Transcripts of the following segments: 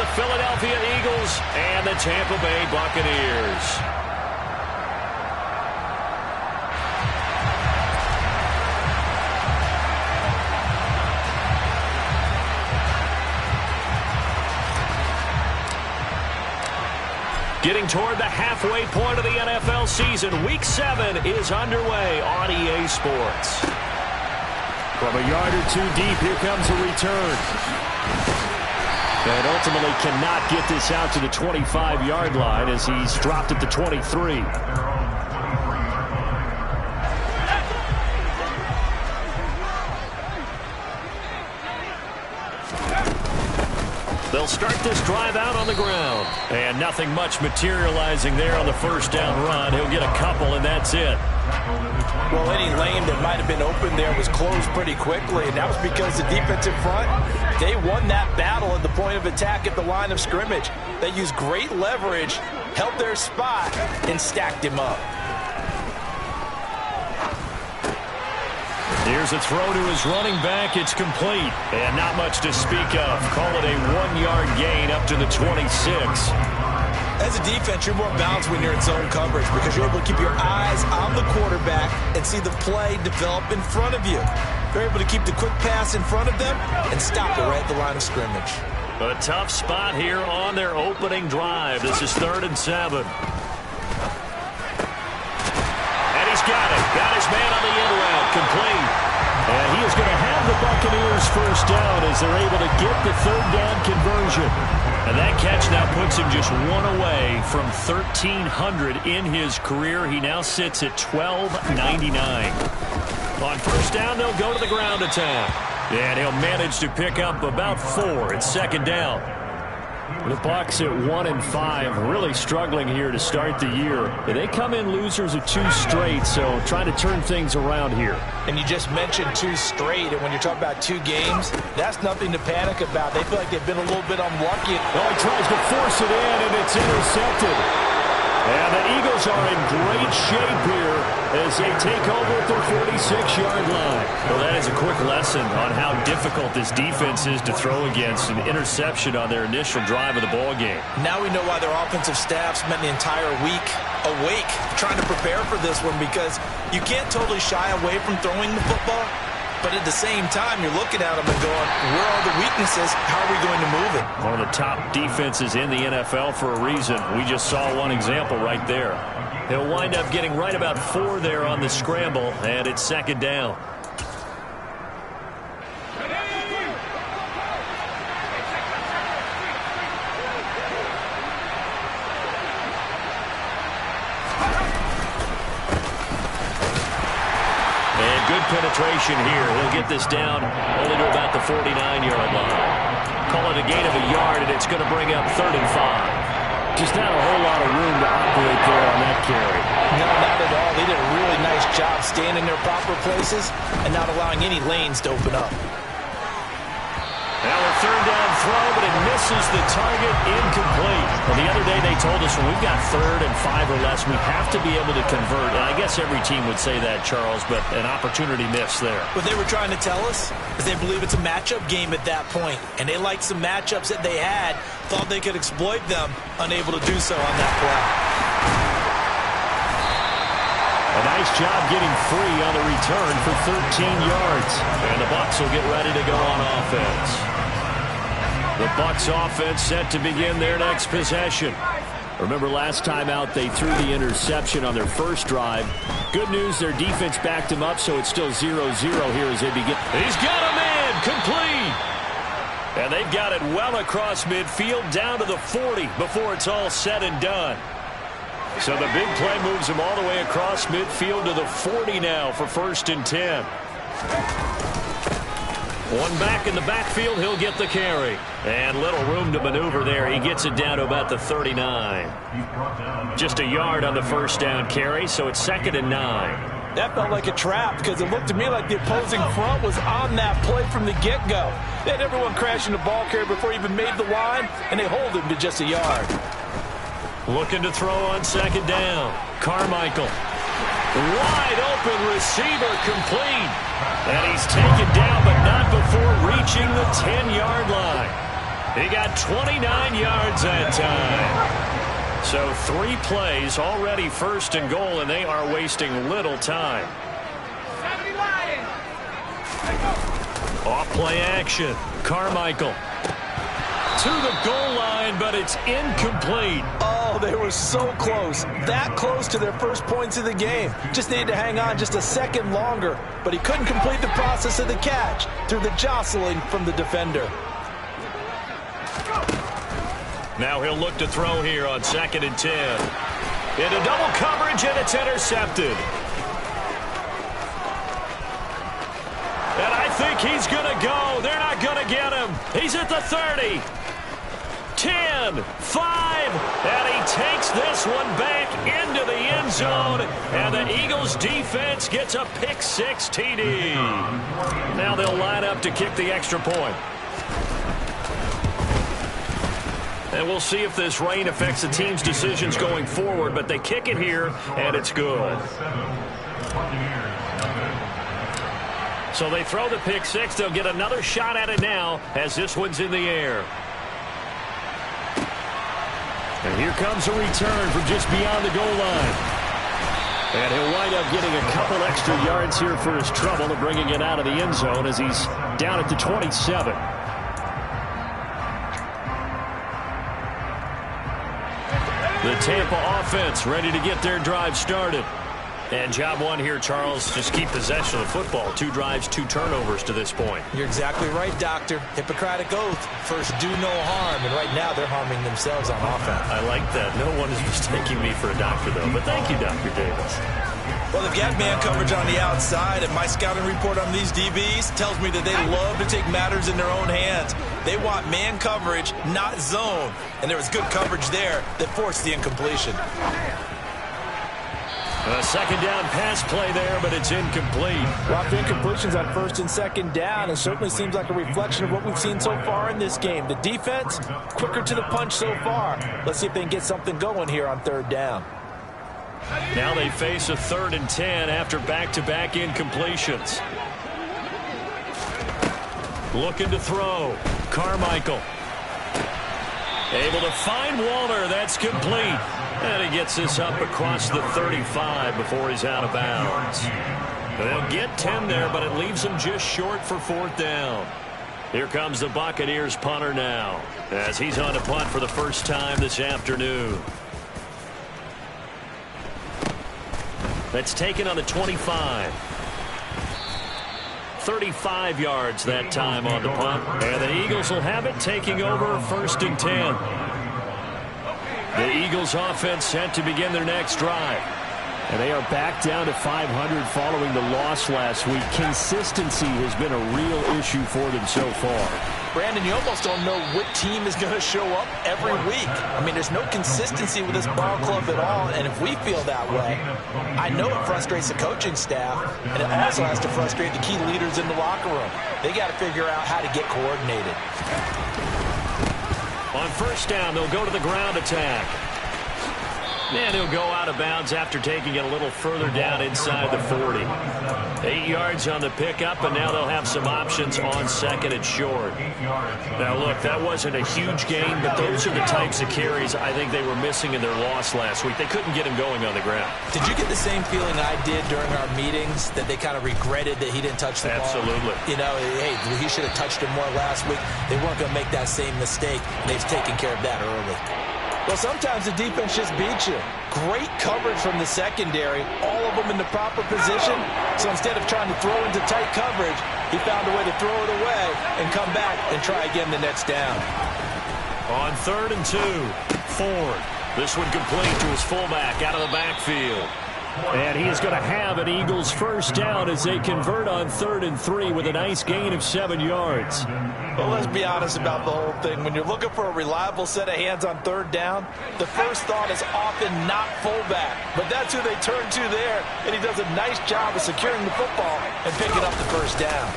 the Philadelphia Eagles and the Tampa Bay Buccaneers. Getting toward the halfway point of the NFL season, Week 7 is underway on EA Sports. From a yard or two deep, here comes a return. And ultimately cannot get this out to the 25-yard line as he's dropped at the 23. They'll start this drive out on the ground. And nothing much materializing there on the first down run. He'll get a couple, and that's it. Well, any lane that might have been open there was closed pretty quickly, and that was because the defensive front, they won that battle at the point of attack at the line of scrimmage. They used great leverage, held their spot, and stacked him up. Here's a throw to his running back. It's complete. And not much to speak of. Call it a 1-yard gain up to the 26. As a defense, you're more balanced when you're in zone coverage because you're able to keep your eyes on the quarterback and see the play develop in front of you. You're able to keep the quick pass in front of them and stop it right at the line of scrimmage. A tough spot here on their opening drive. This is 3rd and 7. And he's got it. Got his man on the end route. Complete. And he is going to have the Buccaneers first down as they're able to get the 3rd down conversion. And that catch now puts him just one away from 1,300 in his career. He now sits at 1,299. On first down, they'll go to the ground attack. And he'll manage to pick up about 4. It's 2nd down. The Bucs at 1-5, really struggling here to start the year. They come in losers of 2 straight, so trying to turn things around here. And you just mentioned 2 straight, and when you're talking about 2 games, that's nothing to panic about. They feel like they've been a little bit unlucky. Oh, he tries to force it in, and it's intercepted. And the Eagles are in great shape here as they take over at their 46-yard line. Well, that is a quick lesson on how difficult this defense is to throw against. An interception on their initial drive of the ball game. Now we know why their offensive staff spent the entire week awake trying to prepare for this one, because you can't totally shy away from throwing the football. But at the same time, you're looking at them and going, where are the weaknesses? How are we going to move it? One of the top defenses in the NFL for a reason. We just saw one example right there. He'll wind up getting right about 4 there on the scramble, and it's 2nd down. Penetration here. He'll get this down only to about the 49-yard line. Call it a gain of a yard, and it's going to bring up 3rd and 5. Just not a whole lot of room to operate there on that carry. No, not at all. They did a really nice job staying in their proper places and not allowing any lanes to open up. Now a 3rd down throw, but it misses the target. Incomplete. Well, the other day they told us when we've got 3rd and 5 or less, we have to be able to convert. And I guess every team would say that, Charles, but an opportunity missed there. What they were trying to tell us is they believe it's a matchup game at that point, and they liked some matchups that they had, thought they could exploit them, unable to do so on that play. A nice job getting free on the return for 13 yards. And the Bucs will get ready to go on offense. The Bucs offense set to begin their next possession. Remember last time out they threw the interception on their first drive. Good news, their defense backed him up, so it's still 0-0 here as they begin. He's got a man, complete. And they've got it well across midfield down to the 40 before it's all said and done. So the big play moves him all the way across midfield to the 40 now for 1st and 10. One back in the backfield, he'll get the carry. And little room to maneuver there. He gets it down to about the 39. Just a yard on the first down carry, so it's 2nd and 9. That felt like a trap because it looked to me like the opposing front was on that play from the get-go. They had everyone crashing the ball carrier before he even made the line, and they hold him to just a yard. Looking to throw on 2nd down. Carmichael. Wide open receiver, complete. And he's taken down, but not before reaching the 10-yard line. He got 29 yards that time. So 3 plays, already first and goal, and they are wasting little time. Off play action. Carmichael to the goal line, but it's incomplete. Oh, they were so close. That close to their first points of the game. Just needed to hang on just a second longer, but he couldn't complete the process of the catch through the jostling from the defender. Now he'll look to throw here on 2nd and 10. Into double coverage, and it's intercepted. And I think he's going to go. They're not going to get him. He's at the 30. 10, 5, and he takes this one back into the end zone, and the Eagles defense gets a pick-6 TD. Now they'll line up to kick the extra point. And we'll see if this rain affects the team's decisions going forward, but they kick it here, and it's good. So they throw the pick-6. They'll get another shot at it now as this one's in the air. And here comes a return from just beyond the goal line. And he'll wind up getting a couple extra yards here for his trouble and bringing it out of the end zone as he's down at the 27. The Tampa offense ready to get their drive started. And job one here, Charles, just keep possession of the football. 2 drives, 2 turnovers to this point. You're exactly right, Doctor. Hippocratic oath. First, do no harm. And right now, they're harming themselves on offense. I like that. No one is mistaking me for a doctor, though. But thank you, Dr. Davis. Well, they've got man coverage on the outside, and my scouting report on these DBs tells me that they love to take matters in their own hands. They want man coverage, not zone. And there was good coverage there that forced the incompletion. A 2nd down pass play there, but it's incomplete. Lots of incompletions on 1st and 2nd down, and certainly seems like a reflection of what we've seen so far in this game. The defense, quicker to the punch so far. Let's see if they can get something going here on 3rd down. Now they face a 3rd and 10 after back-to-back incompletions. Looking to throw. Carmichael. Able to find Waller. That's complete. And he gets this up across the 35 before he's out of bounds. They'll get 10 there, but it leaves him just short for 4th down. Here comes the Buccaneers punter now, as he's on to punt for the first time this afternoon. That's taken on the 25. 35 yards that time on the punt. And the Eagles will have it, taking over 1st and 10. The Eagles offense set to begin their next drive. And they are back down to 500 following the loss last week. Consistency has been a real issue for them so far. Brandon, you almost don't know what team is going to show up every week. I mean, there's no consistency with this ball club at all, and if we feel that way, I know it frustrates the coaching staff, and it also has to frustrate the key leaders in the locker room. They got to figure out how to get coordinated. On 1st down, they'll go to the ground attack. And he'll go out of bounds after taking it a little further down inside the 40. 8 yards on the pickup, and now they'll have some options on 2nd and short. Now, look, that wasn't a huge gain, but those are the types of carries I think they were missing in their loss last week. They couldn't get him going on the ground. Did you get the same feeling I did during our meetings, that they kind of regretted that he didn't touch the ball? Absolutely. You know, hey, he should have touched it more last week. They weren't going to make that same mistake. They've taken care of that early. Well, sometimes the defense just beats you. Great coverage from the secondary, all of them in the proper position. So instead of trying to throw into tight coverage, he found a way to throw it away and come back and try again the next down. On 3rd and 2, Ford. This one complete to his fullback out of the backfield. And he is going to have an Eagles 1st down as they convert on 3rd and 3 with a nice gain of 7 yards. Well, let's be honest about the whole thing. When you're looking for a reliable set of hands on 3rd down, the first thought is often not fullback. But that's who they turn to there, and he does a nice job of securing the football and picking up the 1st down.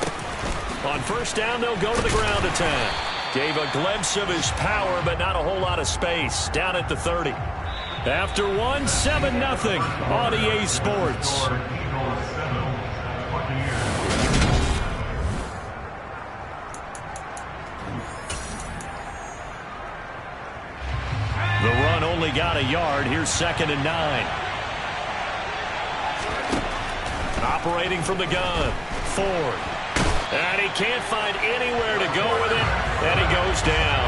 On 1st down, they'll go to the ground attack. Gave a glimpse of his power, but not a whole lot of space. Down at the 30. After 1, 7-0 on EA Sports. only got a yard. Here's 2nd and 9. Operating from the gun, Ford. And he can't find anywhere to go with it, and he goes down.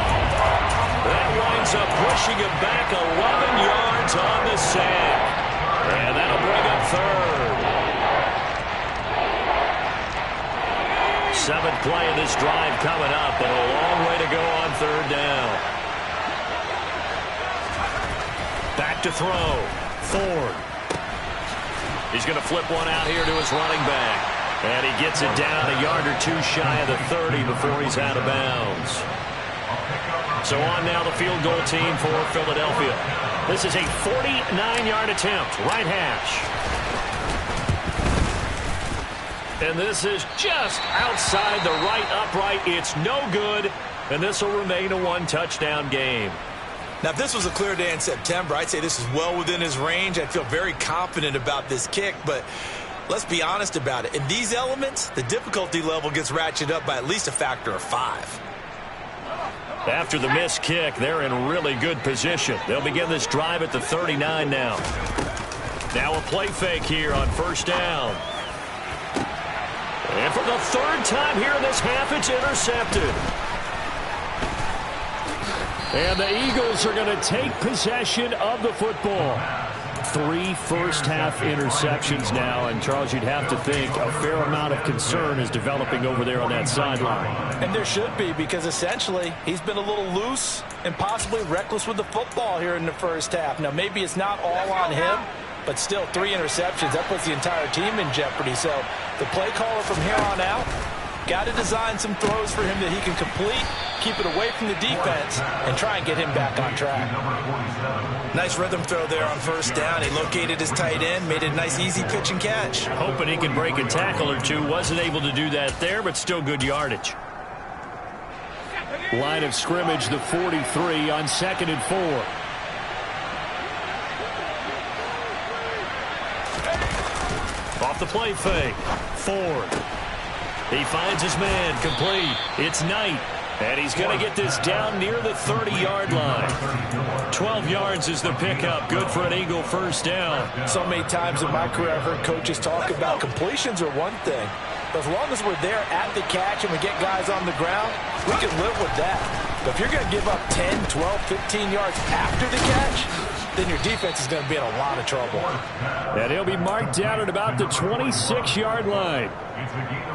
That winds up pushing him back 11 yards on the sack. And that'll bring up 3rd. 7th play of this drive coming up, and a long way to go on 3rd down. Back to throw. Ford. He's going to flip one out here to his running back. And he gets it down a yard or 2 shy of the 30 before he's out of bounds. So on now the field goal team for Philadelphia. This is a 49-yard attempt, right hash. And this is just outside the right upright. It's no good, and this will remain a 1-touchdown game. Now, if this was a clear day in September, I'd say this is well within his range. I'd feel very confident about this kick, but let's be honest about it. In these elements, the difficulty level gets ratcheted up by at least a factor of 5. After the missed kick, they're in really good position. They'll begin this drive at the 39 now. Now a play fake here on 1st down. And for the 3rd time here in this half, it's intercepted. And the Eagles are going to take possession of the football. 3 first-half interceptions now, and Charles, you'd have to think a fair amount of concern is developing over there on that sideline. And there should be, because essentially he's been a little loose and possibly reckless with the football here in the first half. Now, maybe it's not all on him, but still 3 interceptions. That puts the entire team in jeopardy. So the play caller from here on out got to design some throws for him that he can complete, keep it away from the defense, and try and get him back on track. Nice rhythm throw there on 1st down. He located his tight end, made it a nice easy pitch and catch. Hoping he can break a tackle or 2. Wasn't able to do that there, but still good yardage. Line of scrimmage, the 43 on 2nd and 4. Off the play fake. Ford. He finds his man, complete. It's Knight, and he's going to get this down near the 30-yard line. 12 yards is the pickup. Good for an Eagle 1st down. So many times in my career I've heard coaches talk about completions are one thing, but as long as we're there at the catch and we get guys on the ground, we can live with that. But if you're going to give up 10, 12, 15 yards after the catch, then your defense is going to be in a lot of trouble. And he'll be marked down at about the 26-yard line.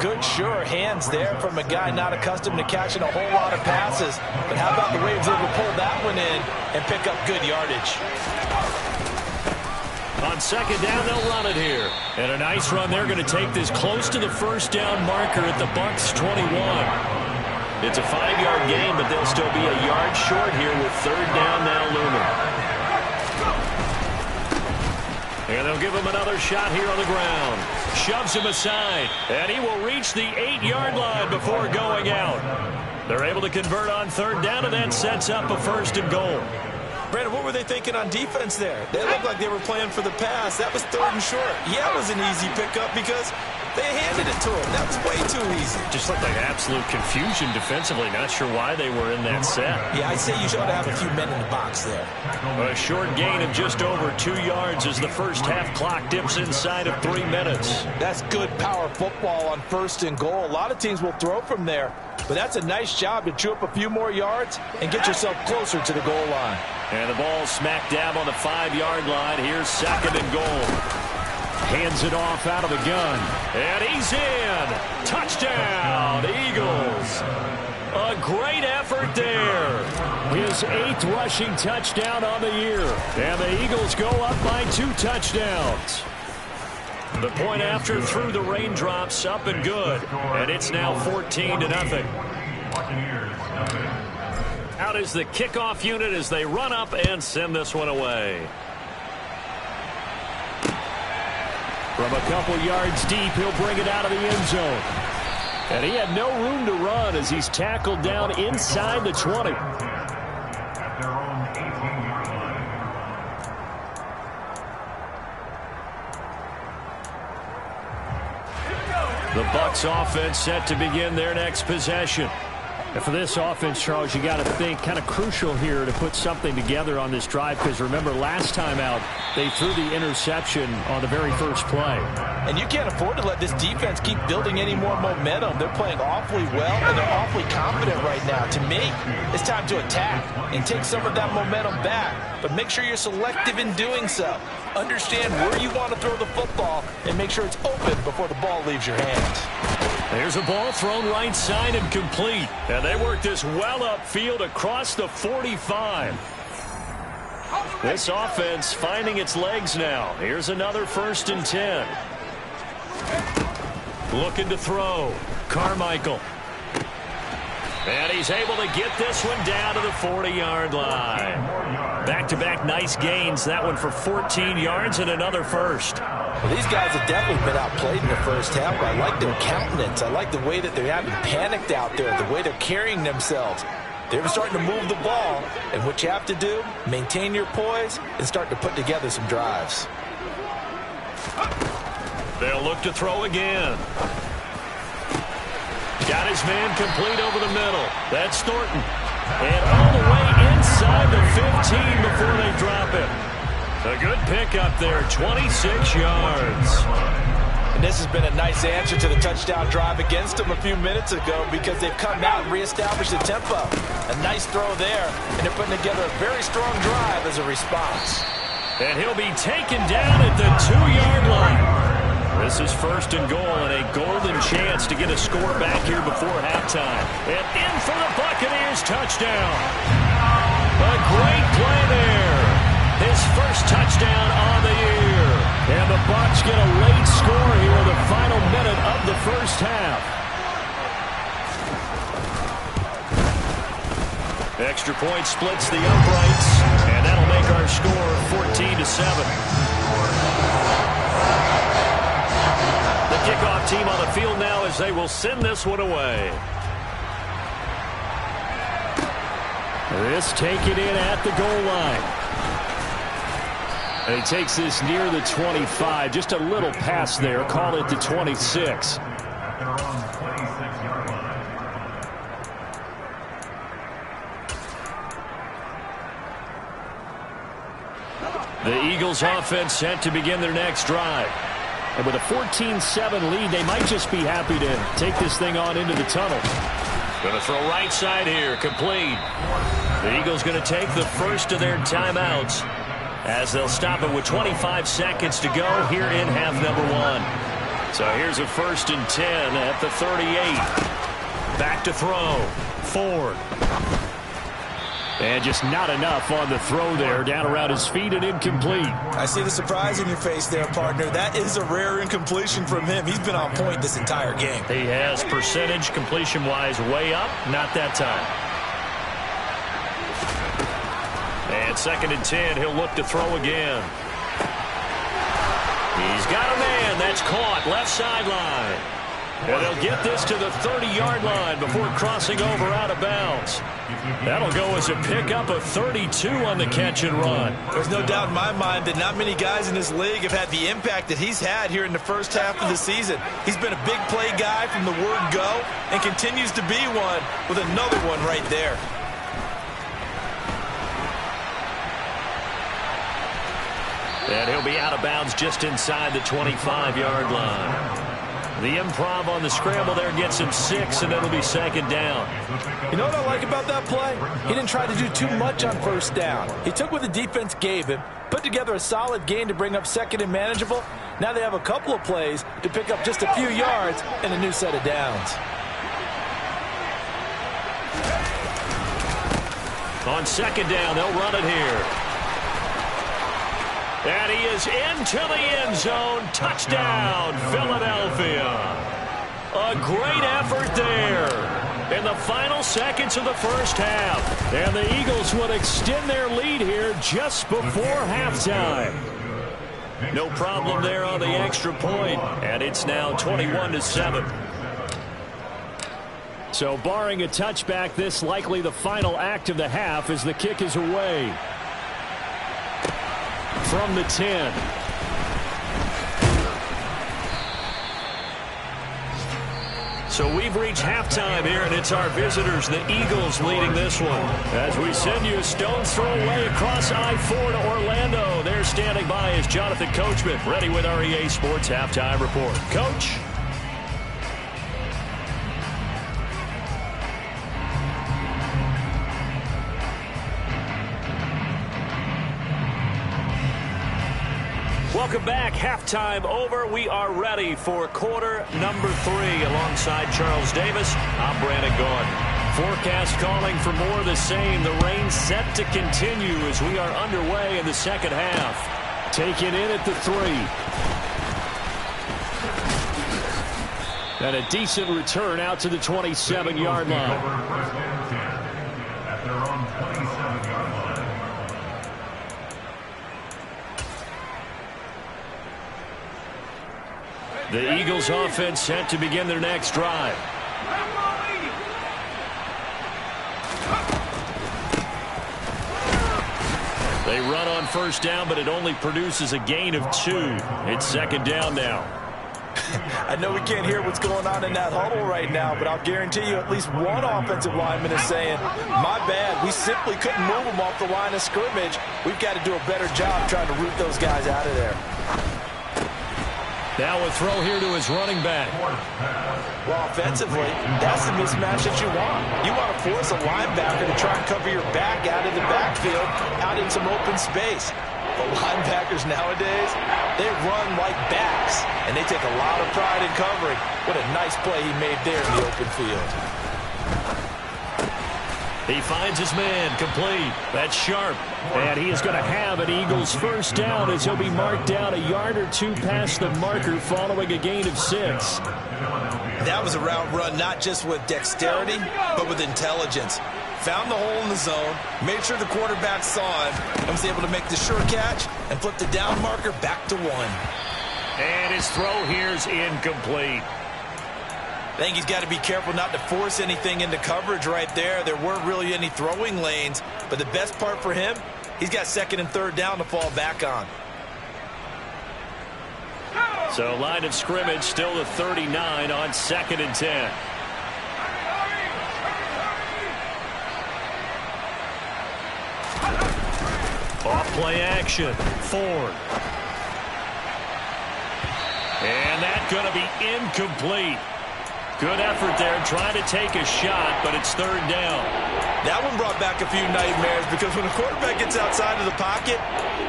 Good, sure hands there from a guy not accustomed to catching a whole lot of passes. But how about the way he was able to pull that one in and pick up good yardage? On 2nd down, they'll run it here. And a nice run. They're going to take this close to the 1st down marker at the Bucs 21. It's a 5-yard gain, but they'll still be a yard short here with 3rd down now looming. And they'll give him another shot here on the ground. Shoves him aside, and he will reach the 8-yard line before going out. They're able to convert on 3rd down, and that sets up a 1st and goal. Brandon, what were they thinking on defense there? They looked like they were playing for the pass. That was 3rd and short. Yeah, it was an easy pickup because they handed it to him. That was way too easy. Just looked like absolute confusion defensively. Not sure why they were in that set. Yeah, I'd say you should have a few men in the box there. A short gain of just over 2 yards as the first half clock dips inside of 3 minutes. That's good power football on 1st and goal. A lot of teams will throw from there, but that's a nice job to chew up a few more yards and get yourself closer to the goal line. And the ball smack dab on the 5-yard line. Here's 2nd and goal. Hands it off out of the gun. And he's in. Touchdown, Eagles. A great effort there. His 8th rushing touchdown on the year. And the Eagles go up by 2 touchdowns. The point after through the raindrops, up and good. And it's now 14-0. Out is the kickoff unit as they run up and send this one away. From a couple yards deep, he'll bring it out of the end zone. And he had no room to run as he's tackled down inside the 20. The Bucs offense set to begin their next possession. And for this offense, Charles, you got to think kind of crucial here to put something together on this drive, because remember last time out they threw the interception on the very first play. And you can't afford to let this defense keep building any more momentum. They're playing awfully well, and they're awfully confident right now. To me, it's time to attack and take some of that momentum back. But make sure you're selective in doing so. Understand where you want to throw the football and make sure it's open before the ball leaves your hands. There's a ball thrown right side and complete. And they work this well upfield across the 45. This offense finding its legs now. Here's another 1st and 10. Looking to throw. Carmichael. And he's able to get this one down to the 40-yard line. Back-to-back nice gains. That one for 14 yards and another first. Well, these guys have definitely been outplayed in the first half, but I like their countenance. I like the way that they haven't panicked out there, the way they're carrying themselves. They're starting to move the ball, and what you have to do, maintain your poise and start to put together some drives. They'll look to throw again. Got his man complete over the middle. That's Thornton. And all the way inside the 15 before they drop it. A good pickup there, 26 yards. And this has been a nice answer to the touchdown drive against them a few minutes ago, because they've come out and reestablished the tempo. A nice throw there, and they're putting together a very strong drive as a response. And he'll be taken down at the 2-yard line. This is 1st and goal and a golden chance to get a score back here before halftime. And in for the Buccaneers touchdown. A great play there. His first touchdown on the year. And the Bucs get a late score here, the final minute of the first half. Extra point splits the uprights, and that'll make our score 14-7. The kickoff team on the field now as they will send this one away. This taken in at the goal line. And he takes this near the 25. Just a little pass there. Call it the 26. The Eagles offense set to begin their next drive. And with a 14-7 lead, they might just be happy to take this thing on into the tunnel. Going to throw right side here, complete. The Eagles going to take the first of their timeouts as they'll stop it with 25 seconds to go here in half number 1. So here's a 1st and 10 at the 38. Back to throw. Ford. And just not enough on the throw there. Down around his feet and incomplete. I see the surprise in your face there, partner. That is a rare incompletion from him. He's been on point this entire game. He has percentage completion-wise way up. Not that time. And 2nd and 10. He'll look to throw again. He's got a man. That's caught. Left sideline. And they'll get this to the 30-yard line before crossing over out of bounds. That'll go as a pickup of 32 on the catch and run. There's no doubt in my mind that not many guys in this league have had the impact that he's had here in the first half of the season. He's been a big play guy from the word go and continues to be one with another one right there. And he'll be out of bounds just inside the 25-yard line. The improv on the scramble there gets him 6, and it'll be 2nd down. You know what I like about that play? He didn't try to do too much on 1st down. He took what the defense gave him, put together a solid gain to bring up 2nd and manageable. Now they have a couple of plays to pick up just a few yards and a new set of downs. On 2nd down, they'll run it here. And he is into the end zone. Touchdown, Philadelphia. A great effort there in the final seconds of the first half. And the Eagles would extend their lead here just before halftime. No problem there on the extra point. And it's now 21-7. So barring a touchback, this likely the final act of the half as the kick is away. From the 10. So we've reached halftime here, and it's our visitors, the Eagles, leading this one. As we send you a stone's throw away across I-4 to Orlando. There standing by is Jonathan Coachman, ready with our EA Sports Halftime Report. Coach. Welcome back. Halftime over. We are ready for quarter number 3 alongside Charles Davis. I'm Brandon Gordon. Forecast calling for more of the same. The rain set to continue as we are underway in the second half. Taken in at the 3. And a decent return out to the 27-yard line. The Eagles offense set to begin their next drive. They run on first down, but it only produces a gain of 2. It's second down now. I know we can't hear what's going on in that huddle right now, but I'll guarantee you at least one offensive lineman is saying, my bad, we simply couldn't move them off the line of scrimmage. We've got to do a better job trying to root those guys out of there. Now a throw here to his running back. Well, offensively, that's the mismatch that you want. You want to force a linebacker to try and cover your back out of the backfield, out in some open space. But linebackers nowadays, they run like backs, and they take a lot of pride in covering. What a nice play he made there in the open field. He finds his man, complete. That's sharp. And he is going to have an Eagles first down as he'll be marked down a yard or 2 past the marker following a gain of 6. That was a route run not just with dexterity, but with intelligence. Found the hole in the zone, made sure the quarterback saw him, and was able to make the sure catch and flip the down marker back to 1. And his throw here is incomplete. I think he's got to be careful not to force anything into coverage right there. There weren't really any throwing lanes, but the best part for him, he's got second and third down to fall back on. So line of scrimmage still the 39 on 2nd and 10. Off play action. Ford. And that's going to be incomplete. Good effort there, trying to take a shot, but it's third down. That one brought back a few nightmares because when a quarterback gets outside of the pocket,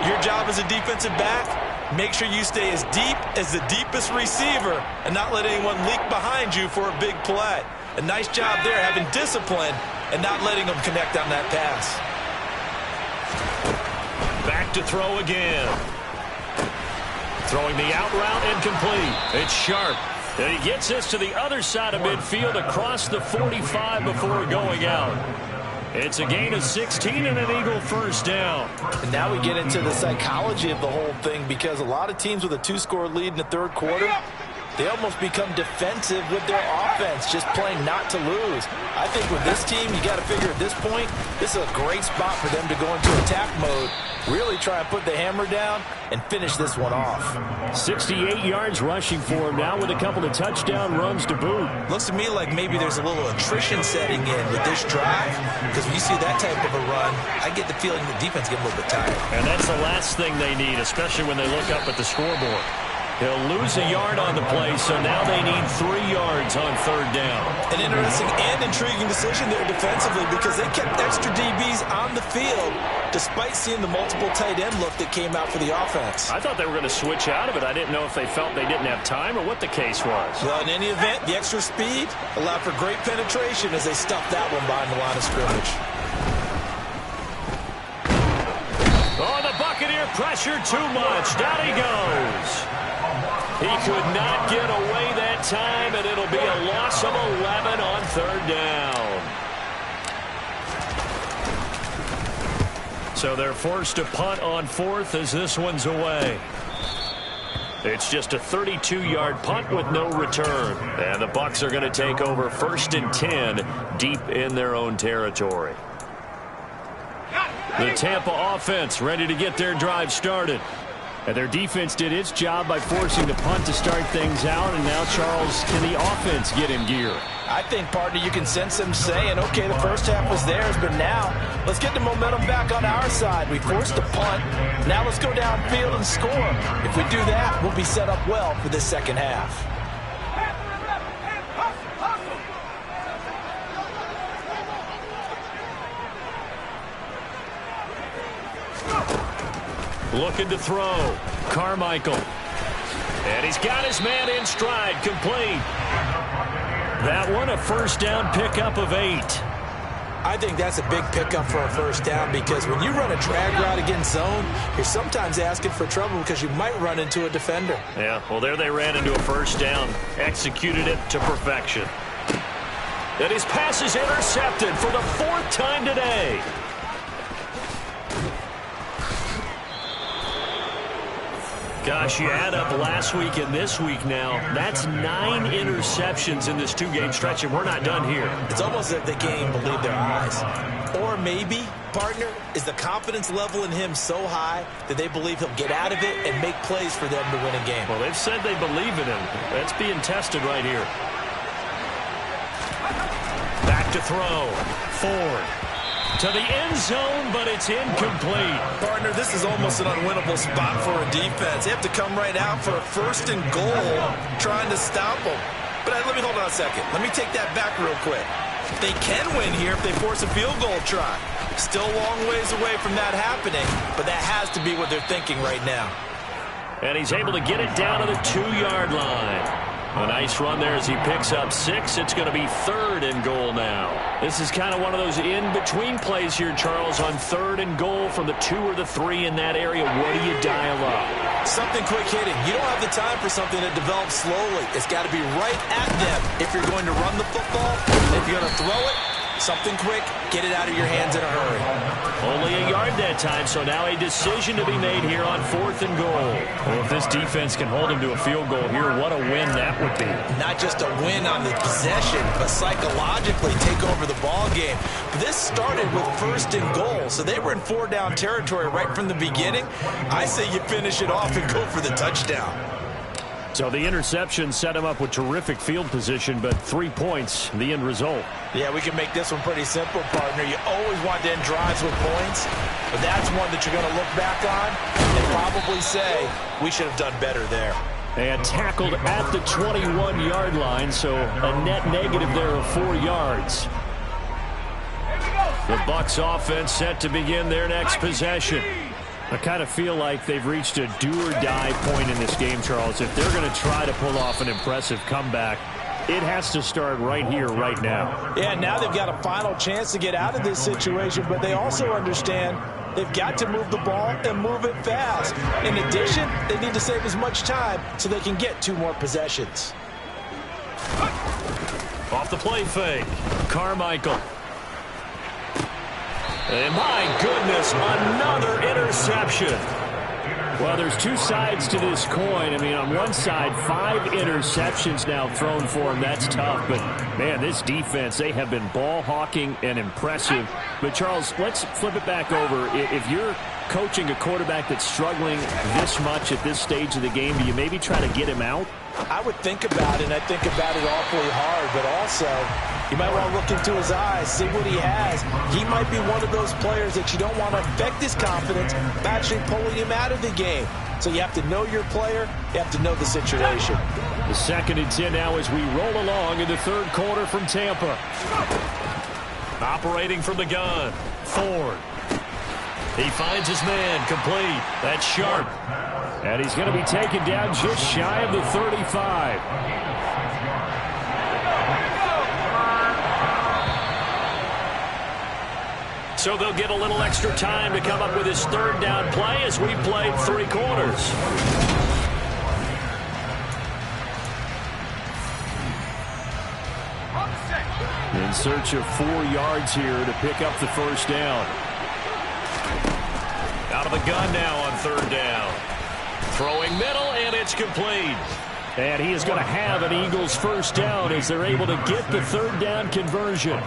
your job as a defensive back, make sure you stay as deep as the deepest receiver and not let anyone leak behind you for a big play. A nice job there, having discipline and not letting them connect on that pass. Back to throw again. Throwing the out route incomplete. It's sharp. And he gets this to the other side of midfield across the 45 before going out. It's a gain of 16 and an Eagle first down. And now we get into the psychology of the whole thing because a lot of teams with a 2-score lead in the third quarter, they almost become defensive with their offense, just playing not to lose. I think with this team, you got to figure at this point, this is a great spot for them to go into attack mode, really try and put the hammer down and finish this one off. 68 yards rushing for him now with a couple of touchdown runs to boot. Looks to me like maybe there's a little attrition setting in with this drive because when you see that type of a run, I get the feeling the defense get a little bit tired. And that's the last thing they need, especially when they look up at the scoreboard. He'll lose a yard on the play, so now they need 3 yards on third down. An interesting and intriguing decision there defensively because they kept extra DBs on the field despite seeing the multiple tight end look that came out for the offense. I thought they were going to switch out of it. I didn't know if they felt they didn't have time or what the case was. Well, in any event, the extra speed allowed for great penetration as they stuffed that one behind the line of scrimmage. Oh, the Buccaneer pressure too much. Down he goes. He could not get away that time, and it'll be a loss of 11 on third down. So they're forced to punt on fourth as this one's away. It's just a 32-yard punt with no return. And the Bucs are going to take over 1st and 10 deep in their own territory. The Tampa offense ready to get their drive started. And their defense did its job by forcing the punt to start things out. And now, Charles, can the offense get in gear? I think, partner, you can sense them saying, okay, the first half was theirs, but now let's get the momentum back on our side. We forced a punt. Now let's go downfield and score. If we do that, we'll be set up well for this second half. Looking to throw. Carmichael. And he's got his man in stride, complete. That one, a first down pickup of 8. I think that's a big pickup for a first down because when you run a drag route against zone, you're sometimes asking for trouble because you might run into a defender. Yeah, well, there they ran into a first down. Executed it to perfection. And his pass is intercepted for the 4th time today. Gosh, you add up last week and this week now. That's 9 interceptions in this 2-game stretch, and we're not done here. It's almost as if they can't even believe their eyes. Or maybe, partner, is the confidence level in him so high that they believe he'll get out of it and make plays for them to win a game. Well, they've said they believe in him. That's being tested right here. Back to throw. Ford. To the end zone, but it's incomplete. Partner, this is almost an unwinnable spot for a defense. They have to come right out for a 1st and goal trying to stop them. But let me hold on a second. Let me take that back real quick. They can win here if they force a field goal try. Still a long ways away from that happening, but that has to be what they're thinking right now. And he's able to get it down to the 2-yard line. A nice run there as he picks up 6. It's going to be 3rd and goal now. This is kind of one of those in-between plays here, Charles, on 3rd and goal from the 2 or the 3 in that area. What do you dial up? Something quick hitting. You don't have the time for something that develops slowly. It's got to be right at them if you're going to run the football. If you're going to throw it, something quick, get it out of your hands in a hurry. Only a yard that time, so now a decision to be made here on 4th and goal. Well, if this defense can hold him to a field goal here, what a win that would be. Not just a win on the possession, but psychologically take over the ball game. But this started with 1st and goal, so they were in 4-down territory right from the beginning. I say you finish it off and go for the touchdown. So the interception set him up with terrific field position, but 3 points, the end result. Yeah, we can make this one pretty simple, partner. You always want to end drives with points, but that's one that you're going to look back on and probably say, we should have done better there. And tackled at the 21-yard line, so a net negative there of 4 yards. The Bucs offense set to begin their next possession. I kind of feel like they've reached a do-or-die point in this game, Charles. If they're going to try to pull off an impressive comeback, it has to start right here, right now. Yeah, now they've got a final chance to get out of this situation, but they also understand they've got to move the ball and move it fast. In addition, they need to save as much time so they can get 2 more possessions. Off the play fake. Carmichael. And my goodness, another interception. Well, there's 2 sides to this coin. I mean, on one side, 5 interceptions now thrown for him. That's tough. But, man, this defense, they have been ball hawking and impressive. But, Charles, let's flip it back over. If you're coaching a quarterback that's struggling this much at this stage of the game, do you maybe try to get him out? I would think about it, and I think about it awfully hard, but also you might want to look into his eyes, see what he has. He might be one of those players that you don't want to affect his confidence by actually pulling him out of the game. So you have to know your player, you have to know the situation. The 2nd and 10 now as we roll along in the 3rd quarter from Tampa. Operating from the gun. Ford. He finds his man, complete. That's Sharp. And he's going to be taken down just shy of the 35. So they'll get a little extra time to come up with his 3rd down play as we played 3 quarters. In search of 4 yards here to pick up the 1st down. Out of the gun now on 3rd down. Throwing middle, and it's complete. And he is going to have an Eagles first down as they're able to get the third down conversion.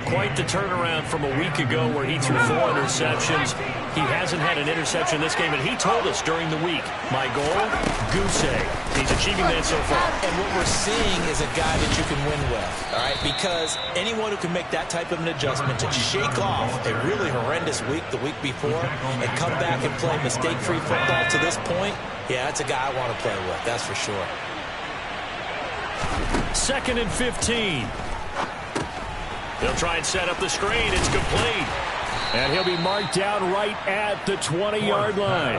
Quite the turnaround from a week ago where he threw 4 interceptions. He hasn't had an interception this game, and he told us during the week, my goal, goose egg. He's achieving that so far. And what we're seeing is a guy that you can win with, all right? Because anyone who can make that type of an adjustment to shake off a really horrendous week the week before and come back and play mistake-free football to this point, yeah, that's a guy I want to play with, that's for sure. 2nd and 15. They'll try and set up the screen. It's complete. And he'll be marked down right at the 20-yard line.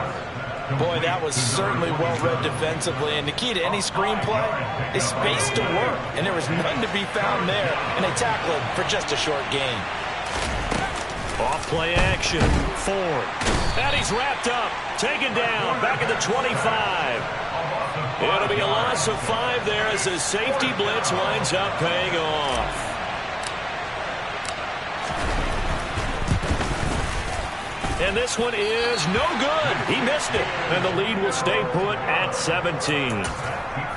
Boy, that was certainly well-read defensively. And the key to any screenplay is space to work. And there was none to be found there. And they tackled him for just a short gain. Off play action. Ford. And he's wrapped up. Taken down. Back at the 25. It'll be a loss of 5 there as the safety blitz winds up paying off. And this one is no good. He missed it. And the lead will stay put at 17.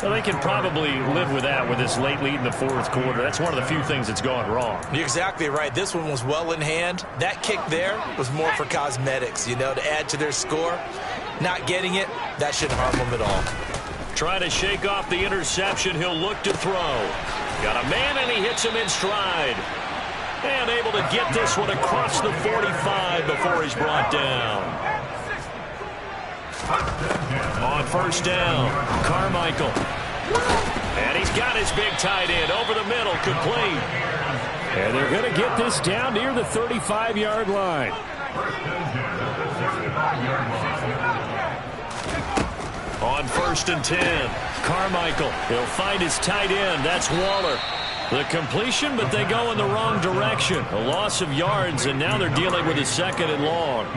Well, they can probably live with that with this late lead in the 4th quarter. That's one of the few things that's gone wrong. You're exactly right. This one was well in hand. That kick there was more for cosmetics, you know, to add to their score. Not getting it, that shouldn't harm them at all. Trying to shake off the interception. He'll look to throw. Got a man, and he hits him in stride. And able to get this one across the 45 before he's brought down. On first down, Carmichael. And he's got his big tight end over the middle, complete. And they're going to get this down near the 35-yard line. On 1st and 10, Carmichael. He'll find his tight end. That's Waller. The completion, but they go in the wrong direction. A loss of yards, and now they're dealing with a 2nd and long.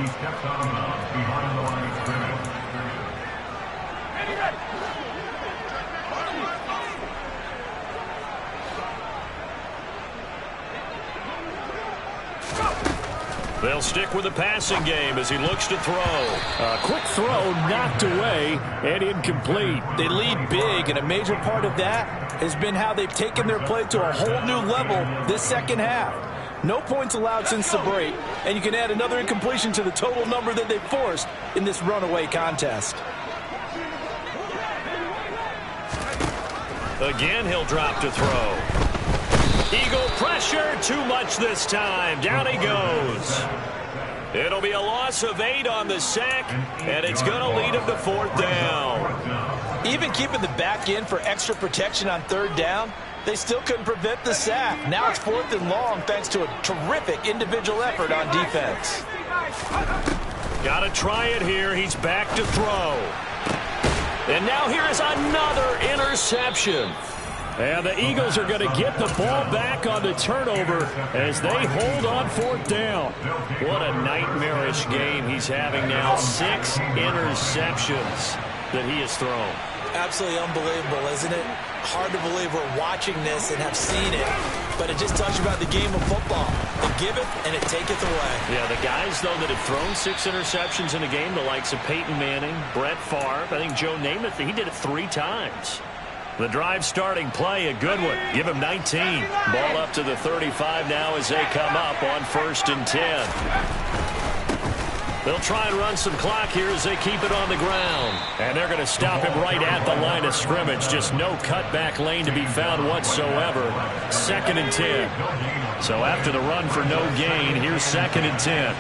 They'll stick with the passing game as he looks to throw. A quick throw knocked away and incomplete. They lead big, and a major part of that has been how they've taken their play to a whole new level this second half. No points allowed since the break, and you can add another incompletion to the total number that they've forced in this runaway contest. Again, he'll drop to throw. Eagle pressure, too much this time. Down he goes. It'll be a loss of 8 on the sack, and it's going to lead him to 4th down. Even keeping the back in for extra protection on 3rd down, they still couldn't prevent the sack. Now it's 4th and long thanks to a terrific individual effort on defense. Got to try it here. He's back to throw. And now here is another interception. And the Eagles are going to get the ball back on the turnover as they hold on 4th down. What a nightmarish game he's having now. 6 interceptions that he has thrown. Absolutely unbelievable, isn't it? Hard to believe we're watching this and have seen it, but it just talks about the game of football. It giveth and it taketh away. Yeah, the guys, though, that have thrown 6 interceptions in a game, the likes of Peyton Manning, Brett Favre, I think Joe Namath, he did it 3 times. The drive starting play, a good one. Give him 19. Ball up to the 35 now as they come up on 1st and 10. They'll try and run some clock here as they keep it on the ground. And they're going to stop him right at the line of scrimmage. Just no cutback lane to be found whatsoever. 2nd and 10. So after the run for no gain, here's 2nd and 10.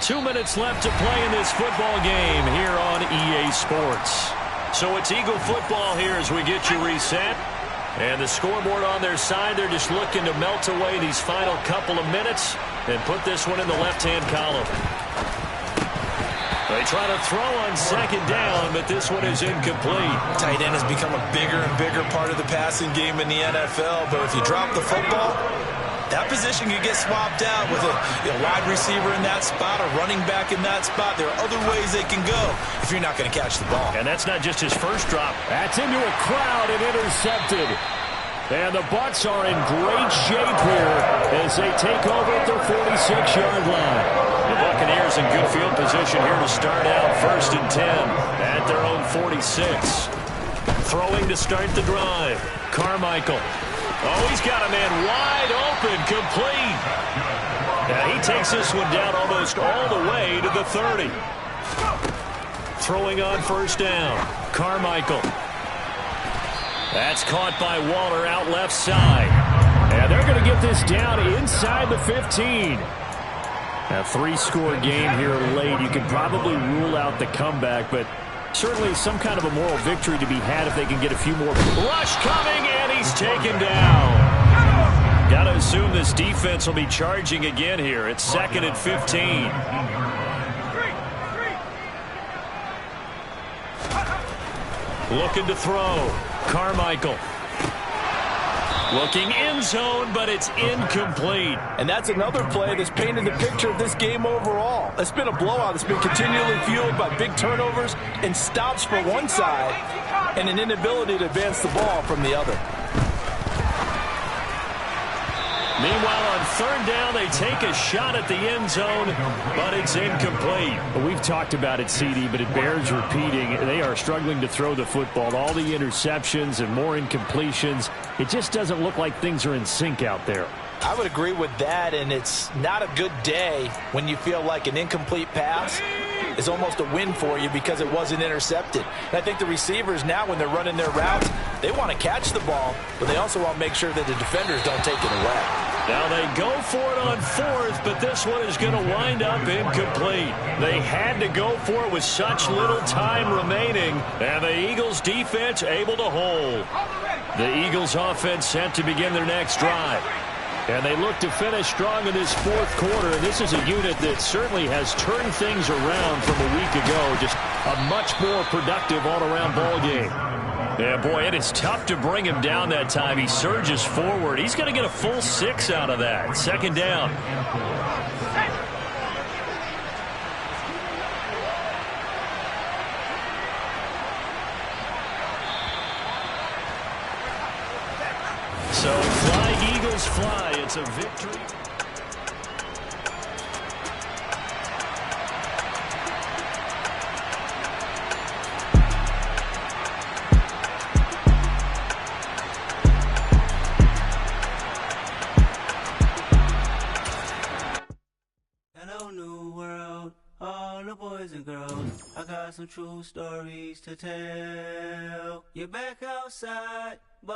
2 minutes left to play in this football game here on EA Sports. So it's Eagle football here as we get you reset. And the scoreboard on their side, they're just looking to melt away these final couple of minutes and put this one in the left-hand column. They try to throw on 2nd down, but this one is incomplete. Tight end has become a bigger and bigger part of the passing game in the NFL, but if you drop the football, that position can get swapped out with a wide receiver in that spot, a running back in that spot. There are other ways they can go if you're not going to catch the ball. And that's not just his first drop. That's into a crowd and intercepted. And the Bucs are in great shape here as they take over at their 46-yard line. The Buccaneers in good field position here to start out 1st and 10 at their own 46. Throwing to start the drive. Carmichael. Oh, he's got a man wide open, complete. Now he takes this one down almost all the way to the 30. Throwing on 1st down. Carmichael. That's caught by Waller out left side. And they're going to get this down inside the 15. A 3-score game here late. You can probably rule out the comeback, but certainly some kind of a moral victory to be had if they can get a few more. Rush coming, and he's taken down. Got to assume this defense will be charging again here. It's 2nd and 15. Looking to throw. Carmichael. Looking end zone, but it's incomplete. And that's another play that's painted the picture of this game overall. It's been a blowout. It's been continually fueled by big turnovers and stops for one side and an inability to advance the ball from the other. Meanwhile, on 3rd down, they take a shot at the end zone, but it's incomplete. We've talked about it, CD, but it bears repeating. They are struggling to throw the football. All the interceptions and more incompletions. It just doesn't look like things are in sync out there. I would agree with that, and it's not a good day when you feel like an incomplete pass is almost a win for you because it wasn't intercepted. And I think the receivers now, when they're running their routes, they want to catch the ball, but they also want to make sure that the defenders don't take it away. Now they go for it on 4th, but this one is going to wind up incomplete. They had to go for it with such little time remaining, and the Eagles defense able to hold. The Eagles offense set to begin their next drive. And they look to finish strong in this 4th quarter. And this is a unit that certainly has turned things around from a week ago. Just a much more productive all-around ball game. Yeah, boy, it is tough to bring him down that time. He surges forward. He's going to get a full 6 out of that. 2nd down. So fly, Eagles fly. It's a victory. Hello, new world, all the boys and girls. I got some true stories to tell. You're back outside, but